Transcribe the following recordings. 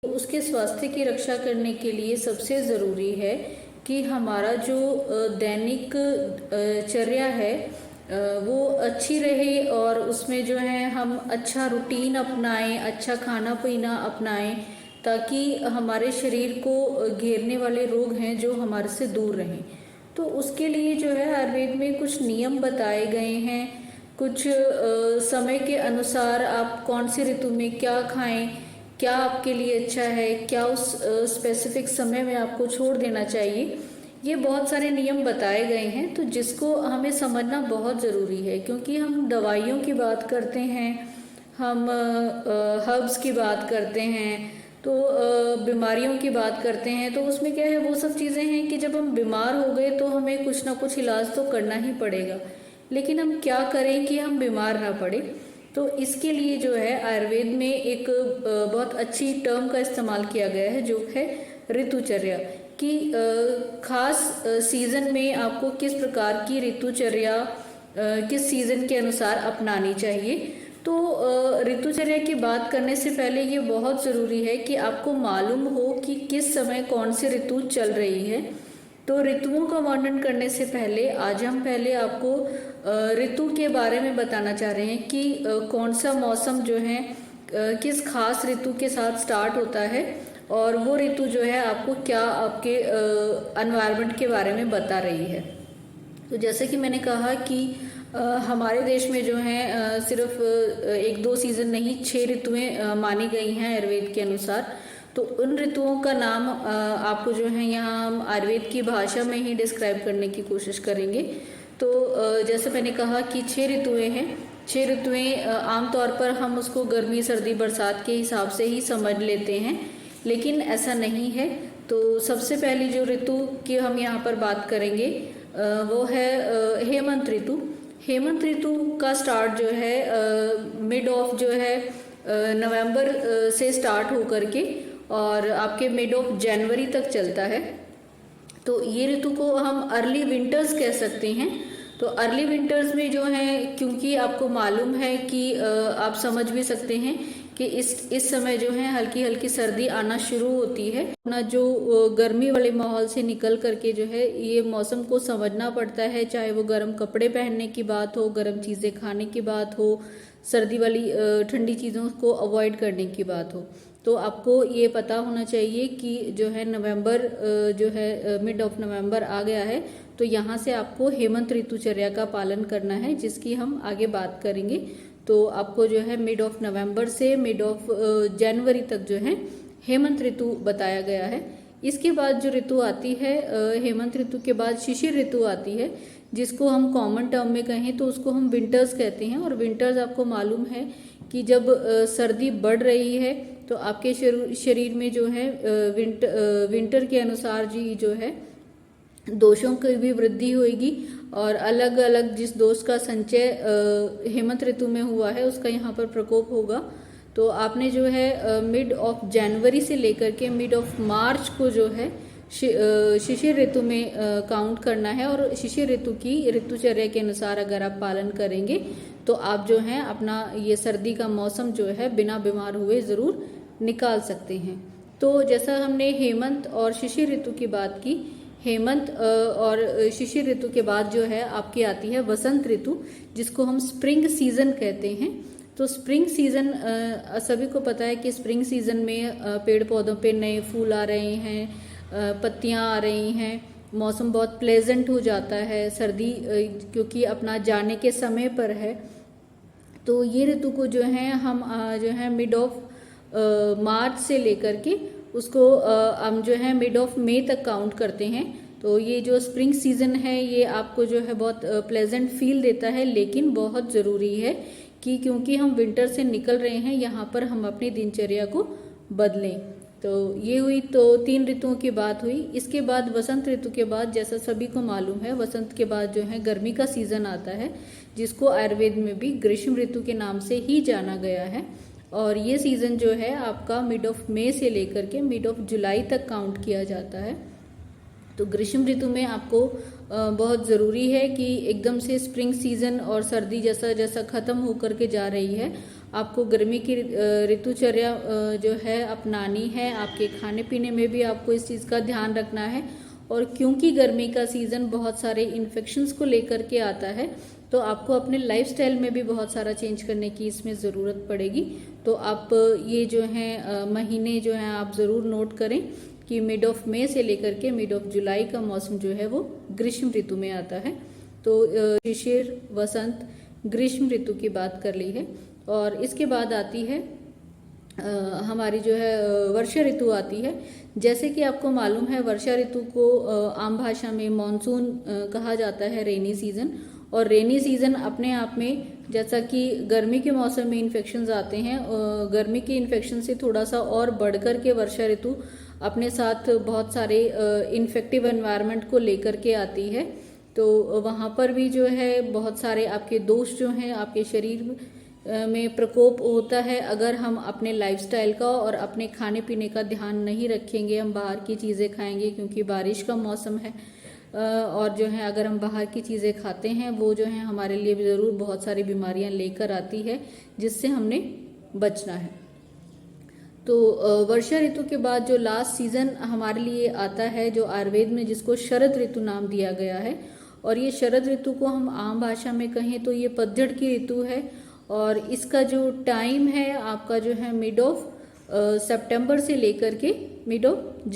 उसके स्वास्थ्य की रक्षा करने के लिए सबसे ज़रूरी है कि हमारा जो दैनिक चर्या है वो अच्छी रहे और उसमें जो है हम अच्छा रूटीन अपनाएं, अच्छा खाना पीना अपनाएं, ताकि हमारे शरीर को घेरने वाले रोग हैं जो हमारे से दूर रहें। तो उसके लिए जो है आयुर्वेद में कुछ नियम बताए गए हैं। कुछ समय के अनुसार आप कौन सी ऋतु में क्या खाएं, क्या आपके लिए अच्छा है, क्या उस स्पेसिफिक समय में आपको छोड़ देना चाहिए, ये बहुत सारे नियम बताए गए हैं। तो जिसको हमें समझना बहुत ज़रूरी है, क्योंकि हम दवाइयों की बात करते हैं, हम हर्ब्स की बात करते हैं, तो बीमारियों की बात करते हैं, तो उसमें क्या है, वो सब चीज़ें हैं कि जब हम बीमार हो गए तो हमें कुछ ना कुछ इलाज तो करना ही पड़ेगा। लेकिन हम क्या करें कि हम बीमार ना पड़े। तो इसके लिए जो है आयुर्वेद में एक बहुत अच्छी टर्म का इस्तेमाल किया गया है, जो है ऋतुचर्या। कि खास सीज़न में आपको किस प्रकार की ऋतुचर्या किस सीज़न के अनुसार अपनानी चाहिए। तो ऋतुचर्या की बात करने से पहले ये बहुत ज़रूरी है कि आपको मालूम हो कि किस समय कौन सी ऋतु चल रही है। तो ऋतुओं का वर्णन करने से पहले आज हम पहले आपको ऋतु के बारे में बताना चाह रहे हैं कि कौन सा मौसम जो है किस खास ऋतु के साथ स्टार्ट होता है, और वो ऋतु जो है आपको क्या आपके एनवायरनमेंट के बारे में बता रही है। तो जैसे कि मैंने कहा कि हमारे देश में जो है सिर्फ एक दो सीज़न नहीं, 6 ऋतुएं मानी गई हैं आयुर्वेद के अनुसार। तो उन ऋतुओं का नाम आपको जो है यहाँ हम आयुर्वेद की भाषा में ही डिस्क्राइब करने की कोशिश करेंगे। तो जैसे मैंने कहा कि 6 ऋतुएं हैं। 6 ऋतुएं आमतौर पर हम उसको गर्मी सर्दी बरसात के हिसाब से ही समझ लेते हैं, लेकिन ऐसा नहीं है। तो सबसे पहली जो ऋतु की हम यहाँ पर बात करेंगे वो है हेमंत ऋतु। हेमंत ऋतु का स्टार्ट जो है मिड ऑफ जो है नवंबर से स्टार्ट होकर के और आपके मिड ऑफ जनवरी तक चलता है। तो ये ऋतु को हम अर्ली विंटर्स कह सकते हैं। तो अर्ली विंटर्स में जो है, क्योंकि आपको मालूम है कि आप समझ भी सकते हैं कि इस समय जो है हल्की हल्की सर्दी आना शुरू होती है ना। जो गर्मी वाले माहौल से निकल करके जो है ये मौसम को समझना पड़ता है, चाहे वो गर्म कपड़े पहनने की बात हो, गर्म चीज़ें खाने की बात हो, सर्दी वाली ठंडी चीज़ों को अवॉइड करने की बात हो। तो आपको ये पता होना चाहिए कि जो है नवंबर जो है मिड ऑफ नवंबर आ गया है, तो यहाँ से आपको हेमंत ऋतुचर्या का पालन करना है, जिसकी हम आगे बात करेंगे। तो आपको जो है मिड ऑफ नवंबर से मिड ऑफ जनवरी तक जो है हेमंत ऋतु बताया गया है। इसके बाद जो ऋतु आती है हेमंत ऋतु के बाद शिशिर ऋतु आती है, जिसको हम कॉमन टर्म में कहें तो उसको हम विंटर्स कहते हैं। और विंटर्स आपको मालूम है कि जब सर्दी बढ़ रही है तो आपके शरीर में जो है विंटर के अनुसार जी जो है दोषों की भी वृद्धि होगी, और अलग अलग जिस दोष का संचय हेमंत ऋतु में हुआ है उसका यहाँ पर प्रकोप होगा। तो आपने जो है मिड ऑफ जनवरी से लेकर के मिड ऑफ मार्च को जो है शिशिर ऋतु में काउंट करना है। और शिशिर ऋतु की ऋतुचर्या के अनुसार अगर आप पालन करेंगे तो आप जो है अपना ये सर्दी का मौसम जो है बिना बीमार हुए ज़रूर निकाल सकते हैं। तो जैसा हमने हेमंत और शिशिर ऋतु की बात की, हेमंत और शिशिर ऋतु के बाद जो है आपकी आती है वसंत ऋतु, जिसको हम स्प्रिंग सीजन कहते हैं। तो स्प्रिंग सीजन सभी को पता है कि स्प्रिंग सीजन में पेड़ पौधों पे नए फूल आ रहे हैं, पत्तियां आ रही हैं, मौसम बहुत प्लेजेंट हो जाता है। सर्दी क्योंकि अपना जाने के समय पर है, तो ये ऋतु को जो है हम जो है मिड ऑफ मार्च से लेकर के उसको हम जो है मिड ऑफ मई तक काउंट करते हैं। तो ये जो स्प्रिंग सीजन है ये आपको जो है बहुत प्लेजेंट फील देता है, लेकिन बहुत ज़रूरी है कि क्योंकि हम विंटर से निकल रहे हैं यहाँ पर हम अपनी दिनचर्या को बदलें। तो ये हुई तो 3 ऋतुओं की बात हुई। इसके बाद वसंत ऋतु के बाद जैसा सभी को मालूम है वसंत के बाद जो है गर्मी का सीजन आता है, जिसको आयुर्वेद में भी ग्रीष्म ऋतु के नाम से ही जाना गया है। और ये सीज़न जो है आपका मिड ऑफ मई से लेकर के मिड ऑफ जुलाई तक काउंट किया जाता है। तो ग्रीष्म ऋतु में आपको बहुत ज़रूरी है कि एकदम से स्प्रिंग सीज़न और सर्दी जैसा जैसा ख़त्म होकर के जा रही है, आपको गर्मी की ऋतुचर्या जो है अपनानी है। आपके खाने पीने में भी आपको इस चीज़ का ध्यान रखना है। और क्योंकि गर्मी का सीज़न बहुत सारे इन्फेक्शंस को लेकर के आता है, तो आपको अपने लाइफस्टाइल में भी बहुत सारा चेंज करने की इसमें ज़रूरत पड़ेगी। तो आप ये जो हैं महीने जो हैं आप ज़रूर नोट करें कि मिड ऑफ मई से लेकर के मिड ऑफ जुलाई का मौसम जो है वो ग्रीष्म ऋतु में आता है। तो शिशिर, वसंत, ग्रीष्म ऋतु की बात कर ली है। और इसके बाद आती है हमारी जो है वर्षा ऋतु आती है। जैसे कि आपको मालूम है, वर्षा ऋतु को आम भाषा में मानसून कहा जाता है, रेनी सीजन। और रेनी सीजन अपने आप में, जैसा कि गर्मी के मौसम में इन्फेक्शंस आते हैं, गर्मी के इन्फेक्शन से थोड़ा सा और बढ़कर के वर्षा ऋतु अपने साथ बहुत सारे इन्फेक्टिव एनवायरनमेंट को लेकर के आती है। तो वहाँ पर भी जो है बहुत सारे आपके दोष जो हैं आपके शरीर में प्रकोप होता है अगर हम अपने लाइफस्टाइल का और अपने खाने पीने का ध्यान नहीं रखेंगे। हम बाहर की चीज़ें खाएंगे क्योंकि बारिश का मौसम है, और जो है अगर हम बाहर की चीज़ें खाते हैं वो जो है हमारे लिए भी ज़रूर बहुत सारी बीमारियां लेकर आती है, जिससे हमने बचना है। तो वर्षा ऋतु के बाद जो लास्ट सीजन हमारे लिए आता है, जो आयुर्वेद में जिसको शरद ऋतु नाम दिया गया है, और ये शरद ऋतु को हम आम भाषा में कहें तो ये पतझड़ की ऋतु है। और इसका जो टाइम है आपका जो है मिड ऑफ सितंबर से लेकर के मिड ऑफ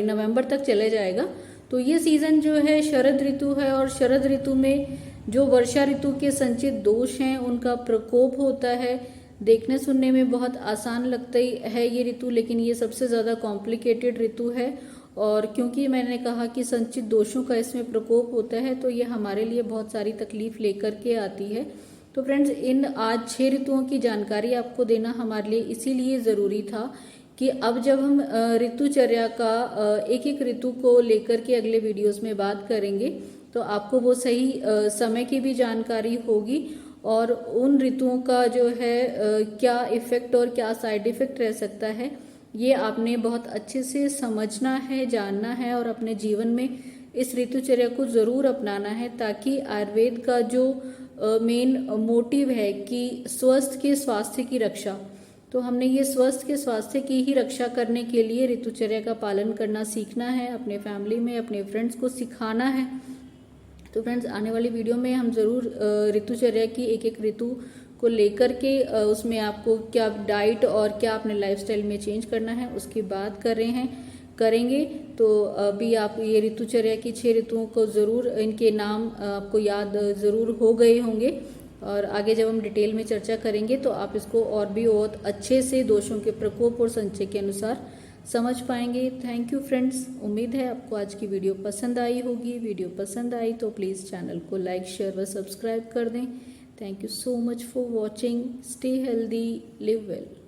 नवंबर तक चले जाएगा। तो ये सीजन जो है शरद ऋतु है, और शरद ऋतु में जो वर्षा ऋतु के संचित दोष हैं उनका प्रकोप होता है। देखने सुनने में बहुत आसान लगता है ये ऋतु, लेकिन ये सबसे ज़्यादा कॉम्प्लिकेटेड ऋतु है। और क्योंकि मैंने कहा कि संचित दोषों का इसमें प्रकोप होता है, तो ये हमारे लिए बहुत सारी तकलीफ लेकर के आती है। तो फ्रेंड्स, इन आज 6 ऋतुओं की जानकारी आपको देना हमारे लिए इसीलिए ज़रूरी था कि अब जब हम ऋतुचर्या का एक एक ऋतु को लेकर के अगले वीडियोस में बात करेंगे, तो आपको वो सही समय की भी जानकारी होगी, और उन ऋतुओं का जो है क्या इफ़ेक्ट और क्या साइड इफ़ेक्ट रह सकता है, ये आपने बहुत अच्छे से समझना है, जानना है, और अपने जीवन में इस ऋतुचर्या को ज़रूर अपनाना है, ताकि आयुर्वेद का जो मेन मोटिव है कि स्वस्थ के स्वास्थ्य की रक्षा, तो हमने ये स्वस्थ के स्वास्थ्य की ही रक्षा करने के लिए ऋतुचर्या का पालन करना सीखना है, अपने फैमिली में अपने फ्रेंड्स को सिखाना है। तो फ्रेंड्स, आने वाली वीडियो में हम ज़रूर ऋतुचर्या की एक एक ऋतु को लेकर के उसमें आपको क्या डाइट और क्या अपने लाइफस्टाइल में चेंज करना है उसकी बात करेंगे। तो अभी आप ये ऋतुचर्या की 6 ऋतुओं को ज़रूर, इनके नाम आपको याद ज़रूर हो गए होंगे, और आगे जब हम डिटेल में चर्चा करेंगे तो आप इसको और भी बहुत अच्छे से दोषों के प्रकोप और संचय के अनुसार समझ पाएंगे। थैंक यू फ्रेंड्स, उम्मीद है आपको आज की वीडियो पसंद आई होगी। वीडियो पसंद आई तो प्लीज़ चैनल को लाइक, शेयर व सब्सक्राइब कर दें। Thank you so much for watching. Stay healthy, live well.